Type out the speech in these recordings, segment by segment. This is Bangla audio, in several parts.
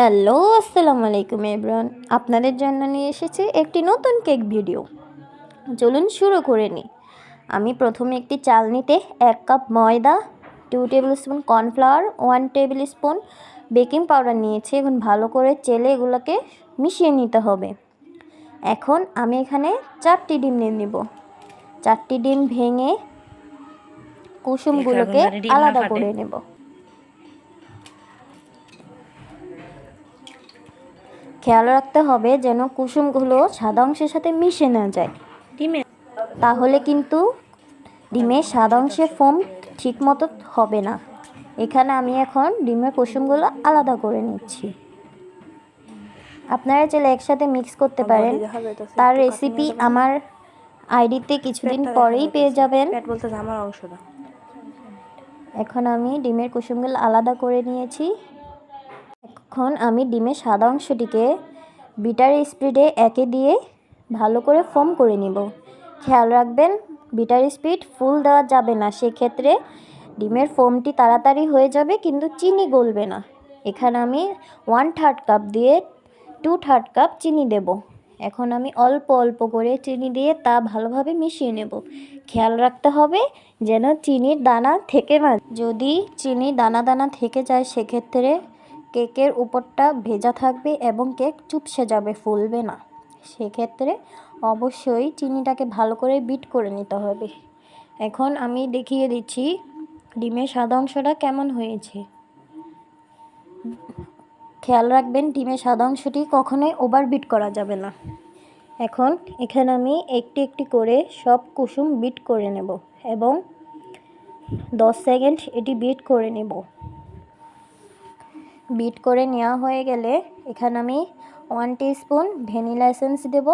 হ্যালো, আসসালামু আলাইকুম এভরিওয়ান। আপনাদের জন্য নিয়ে এসেছি একটি নতুন কেক ভিডিও। চলুন শুরু করে নিই। আমি প্রথমে একটি চালনিতে 1 কাপ ময়দা, 2 table spoon cornflour, 1 table spoon baking powder নিয়েছি। এখন ভালো করে চেলে এগুলোকে মিশিয়ে নিতে হবে। এখন আমি এখানে 4টি ডিম নিয়ে নিব। 4টি ডিম ভেঙে কুসুমগুলোকে আলাদা করে নেব। খেয়াল রাখতে হবে যেন কুসুমগুলো সাদা অংশের সাথে মিশে না যায়, তাহলে কিন্তু ডিমের সাদা অংশের ফোম ঠিকমতো হবে না। এখানে আমি এখন ডিমের কুসুমগুলো আলাদা করে নিচ্ছি। আপনারা চাইলে একসাথে মিক্স করতে পারেন। তার রেসিপি আমার আইডিতে কিছুদিন পরেই পেয়ে যাবেন। এখন আমি ডিমের কুসুমগুলো আলাদা করে নিয়েছি। এখন আমি ডিমের সাদা অংশটিকে বিটার স্পিডে একে দিয়ে ভালো করে ফোম করে নিব। খেয়াল রাখবেন বিটার স্পিড ফুল দেওয়া যাবে না, সেক্ষেত্রে ডিমের ফোমটি তাড়াতাড়ি হয়ে যাবে কিন্তু চিনি গলবে না। এখানে আমি 1/3 কাপ দিয়ে 2/3 কাপ চিনি দেব। এখন আমি অল্প অল্প করে চিনি দিয়ে তা ভালোভাবে মিশিয়ে নেব। খেয়াল রাখতে হবে যেন চিনির দানা থেকে না, যদি চিনি দানা দানা থেকে যায় সেক্ষেত্রে কেকের উপরটা ভেজা থাকবে এবং কেক চুপসে যাবে, ফুলবে না। সেক্ষেত্রে অবশ্যই চিনিটাকে ভালো করে বিট করে নিতে হবে। এখন আমি দেখিয়ে দিচ্ছি ডিমের সাদা অংশটা কেমন হয়েছে। খেয়াল রাখবেন ডিমের সাদা অংশটি কখনোই ওভার বিট করা যাবে না। এখন এখানে আমি একটি একটি করে সব কুসুম বিট করে নেব এবং 10 সেকেন্ড এটি বিট করে নেব। বিট করে নেওয়া হয়ে গেলে এখানে আমি 1 টিস্পুন ভ্যানিলা এসেন্স দেব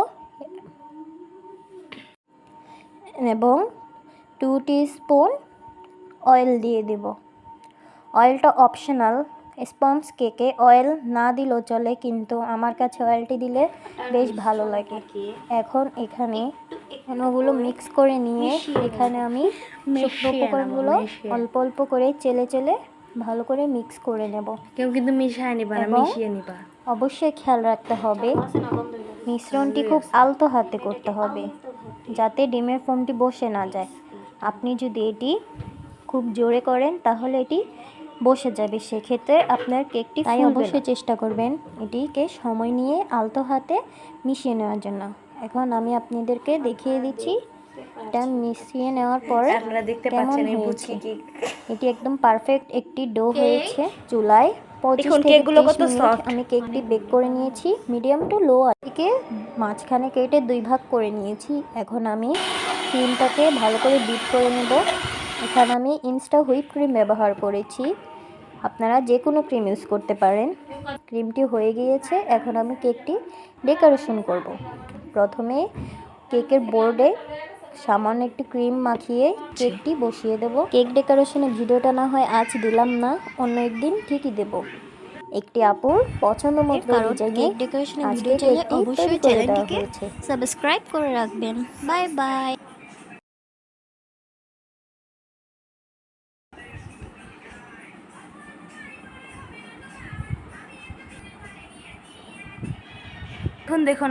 এবং 2 টিস্পুন অয়েল দিয়ে দেব। অয়েলটা অপশনাল, স্পঞ্জ কেকে অয়েল না দিলেও চলে, কিন্তু আমার কাছে অয়েলটি দিলে বেশ ভালো লাগে। এখন এখানে ওগুলো মিক্স করে নিয়ে এখানে আমি শুকনো উপকরণগুলো অল্প অল্প করে চেলে চেলে ভালো করে মিক্স করে নেব। কেউ কিন্তু মিশিয়ে নিবা না, মিশিয়ে নিবা। অবশ্যই খেয়াল রাখতে হবে মিশ্রণটি খুব আলতো হাতে করতে হবে যাতে ডিমের ফোমটি বসে না যায়। আপনি যদি এটি খুব জোরে করেন তাহলে এটি বসে যাবে, সেক্ষেত্রে আপনার কেকটি তাই অবশ্যই চেষ্টা করবেন এটিকে সময় নিয়ে আলতো হাতে মিশিয়ে নেওয়ার জন্য। এখন আমি আপনাদেরকে দেখিয়ে দিচ্ছি এটা মিশিয়ে নেওয়ার পরে কেমন হয়েছে। এটি একদম পারফেক্ট একটি ডো হয়েছে। চুলায় 25 থেকে 30 মিনিট আমি কেকটি বেক করে নিয়েছি মিডিয়াম টু লো আঁচে। মাঝখানে কেটে 2 ভাগ করে নিয়েছি। এখন আমি ক্রিমটাকে ভালো করে বিট করে নেব। এখানে আমি ইনস্টা হুইপ ক্রিম ব্যবহার করেছি, আপনারা যে কোনো ক্রিম ইউজ করতে পারেন। ক্রিমটি হয়ে গিয়েছে, এখন আমি কেকটি ডেকোরেশন করব। প্রথমে কেকের বোর্ডে সামান্য একটু ক্রিম মাখিয়ে কেকটি বসিয়ে দেব। কেক ডেকোরেশনের ভিডিওটা না হয় আজ দিলাম না, অন্য একদিন ঠিকই দেব। একটি আপুর পছন্দ মতো ডিজাইনে কেক ডেকোরেশনের ভিডিও চাইলে অবশ্যই চ্যানেলটিকে সাবস্ক্রাইব করে রাখবেন। Bye bye. এখন দেখুন